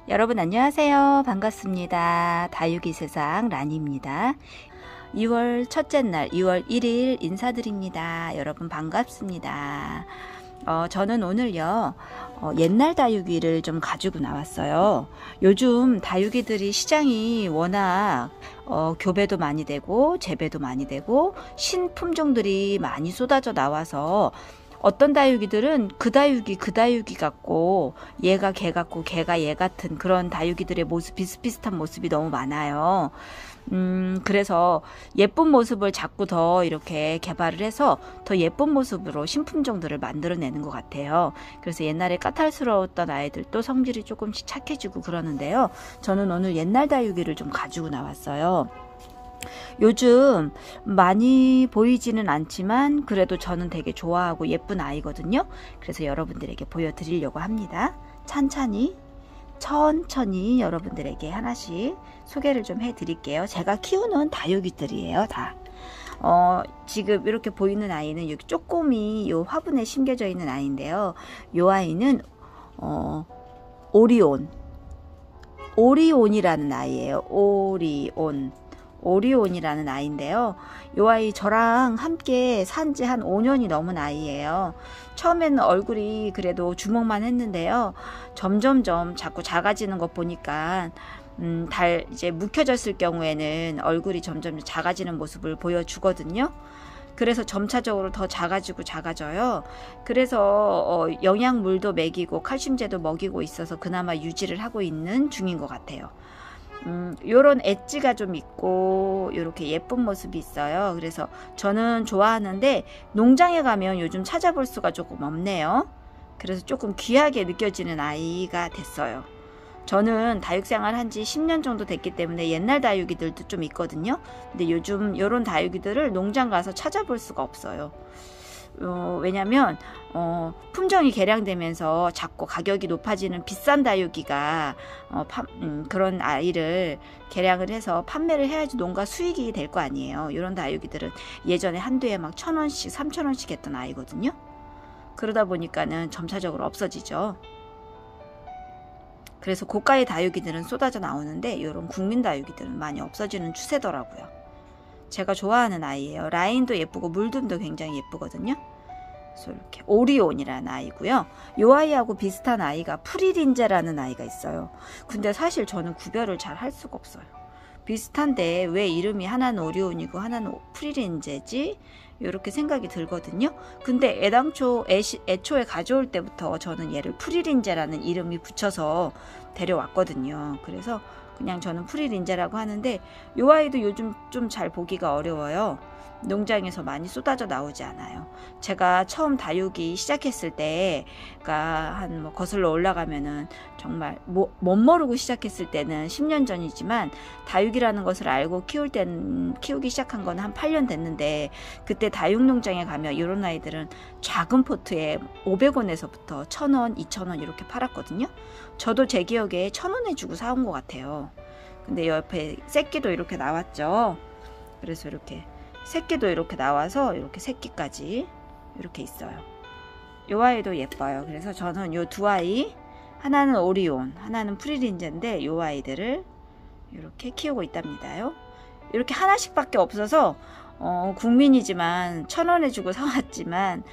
여러분 안녕하세요. 반갑습니다. 다육이 세상 라니입니다. 2월 첫째 날 2월 1일 인사드립니다. 여러분 반갑습니다. 저는 오늘요 옛날 다육이를 좀 가지고 나왔어요. 요즘 다육이들이 시장이 워낙 교배도 많이 되고 재배도 많이 되고 신품종들이 많이 쏟아져 나와서 어떤 다육이들은 그 다육이 같고 얘가 걔 같고 걔가 얘 같은 그런 다육이들의 모습 비슷비슷한 모습이 너무 많아요. 그래서 예쁜 모습을 자꾸 더 이렇게 개발을 해서 더 예쁜 모습으로 신품종들을 만들어내는 것 같아요. 그래서 옛날에 까탈스러웠던 아이들도 성질이 조금씩 착해지고 그러는데요. 저는 오늘 옛날 다육이를 좀 가지고 나왔어요. 요즘 많이 보이지는 않지만 그래도 저는 되게 좋아하고 예쁜 아이거든요. 그래서 여러분들에게 보여드리려고 합니다. 천천히 여러분들에게 하나씩 소개를 좀 해드릴게요. 제가 키우는 다육이들이에요. 다. 지금 이렇게 보이는 아이는 여기 쪼꼬미 요 화분에 심겨져 있는 아이인데요. 요 아이는 오리온이라는 아이예요. 오리온이라는 아이인데요. 이 아이 저랑 함께 산지 한 5년이 넘은 아이예요. 처음에는 얼굴이 그래도 주먹만 했는데요. 점점점 자꾸 작아지는 것 보니까 이제 묵혀졌을 경우에는 얼굴이 점점 작아지는 모습을 보여주거든요. 그래서 점차적으로 더 작아져요. 그래서 영양물도 먹이고 칼슘제도 먹이고 있어서 그나마 유지를 하고 있는 중인 것 같아요. 요런 엣지가 좀 있고 요렇게 예쁜 모습이 있어요. 그래서 저는 좋아하는데 농장에 가면 요즘 찾아볼 수가 조금 없네요. 그래서 조금 귀하게 느껴지는 아이가 됐어요. 저는 다육생활 한지 10년 정도 됐기 때문에 옛날 다육이들도 좀 있거든요. 근데 요즘 요런 다육이들을 농장 가서 찾아볼 수가 없어요. 왜냐면 품종이 개량되면서 자꾸 가격이 높아지는 비싼 다육이가 그런 아이를 개량을 해서 판매를 해야지 농가 수익이 될 거 아니에요. 이런 다육이들은 예전에 한 대에 막 1,000원씩 3,000원씩 했던 아이거든요. 그러다 보니까는 점차적으로 없어지죠. 그래서 고가의 다육이들은 쏟아져 나오는데 이런 국민 다육이들은 많이 없어지는 추세더라고요. 제가 좋아하는 아이예요. 라인도 예쁘고 물듬도 굉장히 예쁘거든요. 그래서 이렇게 오리온이라는 아이고요. 이 아이하고 비슷한 아이가 프리린제라는 아이가 있어요. 근데 사실 저는 구별을 잘 할 수가 없어요. 비슷한데 왜 이름이 하나는 오리온이고 하나는 프리린제지? 이렇게 생각이 들거든요. 근데 애초에 가져올 때부터 저는 얘를 프리린제라는 이름이 붙여서 데려왔거든요. 그래서 그냥 저는 프리린제라고 하는데 이 아이도 요즘 좀 잘 보기가 어려워요. 농장에서 많이 쏟아져 나오지 않아요. 제가 처음 다육이 시작했을 때가 거슬러 올라가면은 정말 못 모르고 시작했을 때는 10년 전이지만 다육이라는 것을 알고 키우기 시작한 건 한 8년 됐는데 그때 다육농장에 가면 이런 아이들은 작은 포트에 500원에서부터 1,000원, 2,000원 이렇게 팔았거든요. 저도 제 기억에 1,000원에 주고 사온 것 같아요. 근데 옆에 새끼도 이렇게 나왔죠. 그래서 이렇게 새끼도 이렇게 나와서 이렇게 새끼까지 이렇게 있어요. 이 아이도 예뻐요. 그래서 저는 이 두 아이, 하나는 오리온, 하나는 프리린제인데 이 아이들을 이렇게 키우고 있답니다요. 이렇게 하나씩밖에 없어서 국민이지만 1,000원에 주고 사왔지만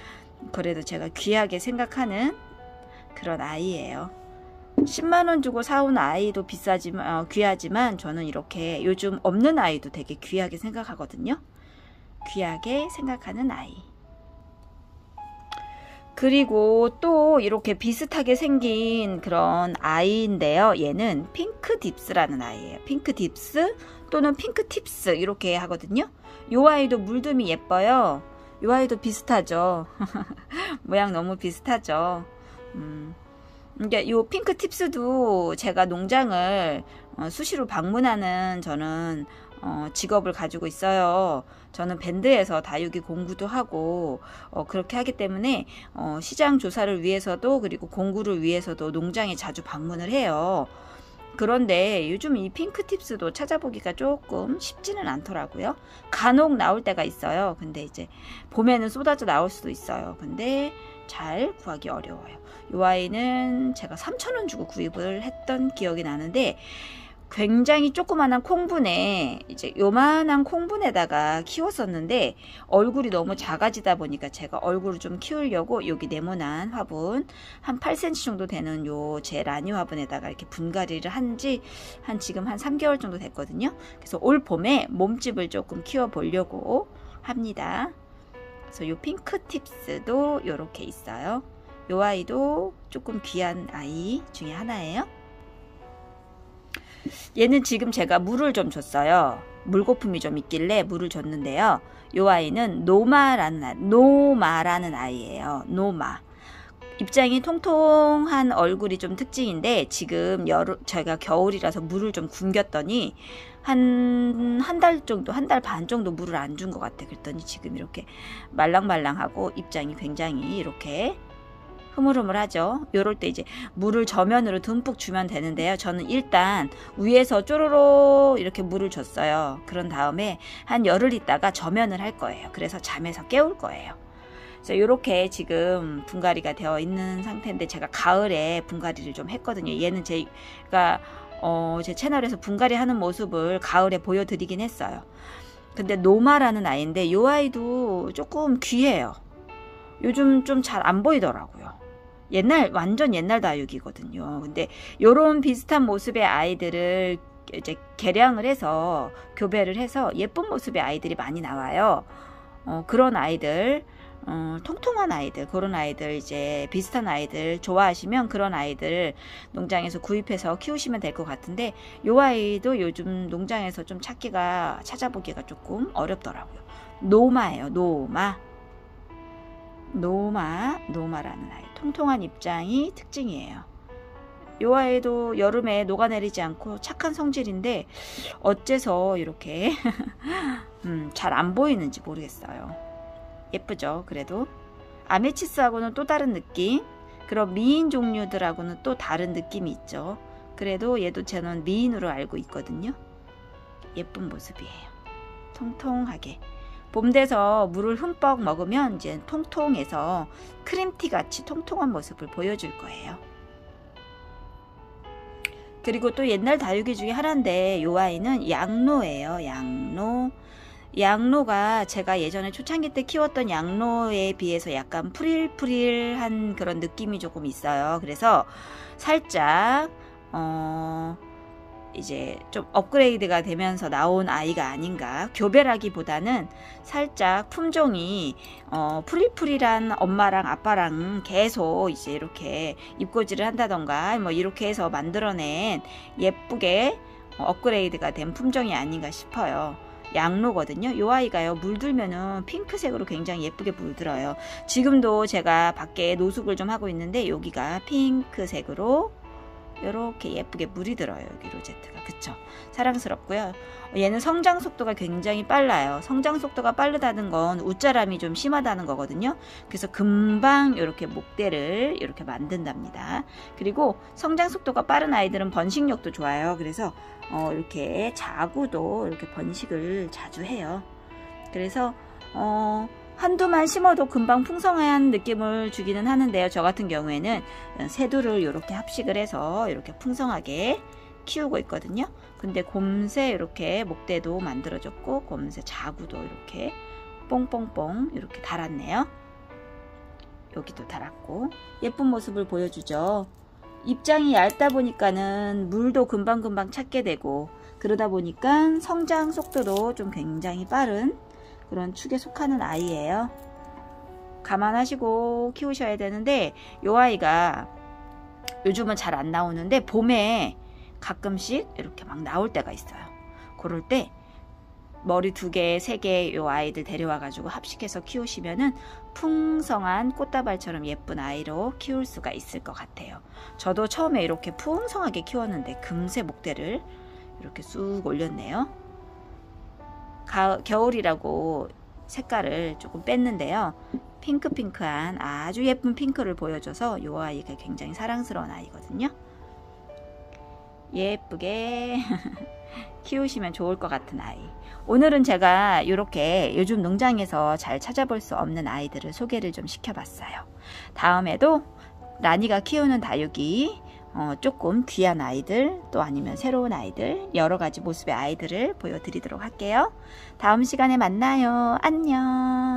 그래도 제가 귀하게 생각하는 그런 아이예요. 10만원 주고 사온 아이도 귀하지만 저는 이렇게 요즘 없는 아이도 되게 귀하게 생각하거든요. 귀하게 생각하는 아이. 그리고 또 이렇게 비슷하게 생긴 그런 아이인데요. 얘는 핑크딥스라는 아이예요. 핑크딥스 또는 핑크팁스 이렇게 하거든요. 이 아이도 물듬이 예뻐요. 이 아이도 비슷하죠. 모양 너무 비슷하죠. 그러니까 요 핑크팁스도 제가 농장을 수시로 방문하는 저는 직업을 가지고 있어요. 저는 밴드에서 다육이 공구도 하고 그렇게 하기 때문에 시장 조사를 위해서도 그리고 공구를 위해서도 농장에 자주 방문을 해요. 그런데 요즘 이 핑크팁스도 찾아보기가 조금 쉽지는 않더라고요. 간혹 나올 때가 있어요. 근데 이제 봄에는 쏟아져 나올 수도 있어요. 근데 잘 구하기 어려워요. 이 아이는 제가 3,000원 주고 구입을 했던 기억이 나는데 굉장히 조그만한 콩분에 이제 요만한 콩분에다가 키웠었는데 얼굴이 너무 작아지다 보니까 제가 얼굴을 좀 키우려고 여기 네모난 화분 한 8cm 정도 되는 요 제 라니 화분에다가 이렇게 분갈이를 한지 지금 한 3개월 정도 됐거든요. 그래서 올 봄에 몸집을 조금 키워 보려고 합니다. 그래서 요 핑크 팁스도 요렇게 있어요. 요 아이도 조금 귀한 아이 중에 하나예요. 얘는 지금 제가 물을 좀 줬어요. 물거품이 좀 있길래 물을 줬는데요. 요 아이는 노마라는 아이예요. 노마. 입장이 통통한 얼굴이 좀 특징인데 지금 제가 겨울이라서 물을 좀 굶겼더니 한 달 정도, 한 달 반 정도 물을 안 준 것 같아. 그랬더니 지금 이렇게 말랑말랑하고 입장이 굉장히 이렇게 흐물흐물하죠. 요럴 때 이제 물을 저면으로 듬뿍 주면 되는데요. 저는 일단 위에서 쪼로로 이렇게 물을 줬어요. 그런 다음에 한 열흘 있다가 저면을 할 거예요. 그래서 잠에서 깨울 거예요. 그래서 이렇게 지금 분갈이가 되어 있는 상태인데 제가 가을에 분갈이를 좀 했거든요. 얘는 제가 제 채널에서 분갈이 하는 모습을 가을에 보여드리긴 했어요. 근데 노마라는 아이인데 이 아이도 조금 귀해요. 요즘 좀 잘 안 보이더라고요. 완전 옛날 다육이거든요. 근데 요런 비슷한 모습의 아이들을 이제 개량을 해서 교배를 해서 예쁜 모습의 아이들이 많이 나와요. 그런 아이들, 통통한 아이들, 그런 아이들, 이제 비슷한 아이들 좋아하시면 그런 아이들 농장에서 구입해서 키우시면 될 것 같은데 요 아이도 요즘 농장에서 좀 찾아보기가 조금 어렵더라고요. 노마예요. 노마라는 아이. 통통한 입장이 특징이에요. 이 아이도 여름에 녹아내리지 않고 착한 성질인데 어째서 이렇게 잘 안 보이는지 모르겠어요. 예쁘죠? 그래도 아메치스하고는 또 다른 느낌, 그런 미인 종류들하고는 또 다른 느낌이 있죠. 그래도 얘도 저는 미인으로 알고 있거든요. 예쁜 모습이에요. 통통하게. 봄 돼서 물을 흠뻑 먹으면 이제 통통해서 크림티 같이 통통한 모습을 보여줄 거예요. 그리고 또 옛날 다육이 중에 하나인데 이 아이는 양로예요. 양로가 제가 예전에 초창기 때 키웠던 양로에 비해서 약간 프릴프릴한 그런 느낌이 조금 있어요. 그래서 살짝 이제 좀 업그레이드가 되면서 나온 아이가 아닌가. 교배라기보다는 살짝 품종이 프릴프릴한 엄마랑 아빠랑 계속 이제 이렇게 입고지를 한다던가 뭐 이렇게 해서 만들어낸 예쁘게 업그레이드가 된 품종이 아닌가 싶어요. 양로거든요. 요 아이가요, 물들면은 핑크색으로 굉장히 예쁘게 물들어요. 지금도 제가 밖에 노숙을 좀 하고 있는데 여기가 핑크색으로 이렇게 예쁘게 물이 들어요. 여기 로제트가. 그쵸? 사랑스럽고요. 얘는 성장 속도가 굉장히 빨라요. 성장 속도가 빠르다는 건 웃자람이 좀 심하다는 거거든요. 그래서 금방 이렇게 목대를 이렇게 만든답니다. 그리고 성장 속도가 빠른 아이들은 번식력도 좋아요. 그래서 이렇게 자구도 이렇게 번식을 자주 해요. 그래서 한두만 심어도 금방 풍성한 느낌을 주기는 하는데요. 저 같은 경우에는 새두를 이렇게 합식을 해서 이렇게 풍성하게 키우고 있거든요. 근데 곰새 이렇게 목대도 만들어졌고 곰새 자구도 이렇게 뽕뽕뽕 이렇게 달았네요. 여기도 달았고 예쁜 모습을 보여주죠. 입장이 얇다 보니까는 물도 금방금방 찾게 되고 그러다 보니까 성장 속도도 좀 굉장히 빠른 그런 축에 속하는 아이예요. 감안하시고 키우셔야 되는데 이 아이가 요즘은 잘 안 나오는데 봄에 가끔씩 이렇게 막 나올 때가 있어요. 그럴 때 머리 2개, 3개 이 아이들 데려와 가지고 합식해서 키우시면은 풍성한 꽃다발처럼 예쁜 아이로 키울 수가 있을 것 같아요. 저도 처음에 이렇게 풍성하게 키웠는데 금세 목대를 이렇게 쑥 올렸네요. 겨울이라고 색깔을 조금 뺐는데요. 핑크핑크한 아주 예쁜 핑크를 보여줘서 이 아이가 굉장히 사랑스러운 아이거든요. 예쁘게 키우시면 좋을 것 같은 아이. 오늘은 제가 이렇게 요즘 농장에서 잘 찾아볼 수 없는 아이들을 소개를 좀 시켜봤어요. 다음에도 라니가 키우는 다육이 조금 귀한 아이들, 또 아니면 새로운 아이들, 여러가지 모습의 아이들을 보여드리도록 할게요. 다음 시간에 만나요. 안녕.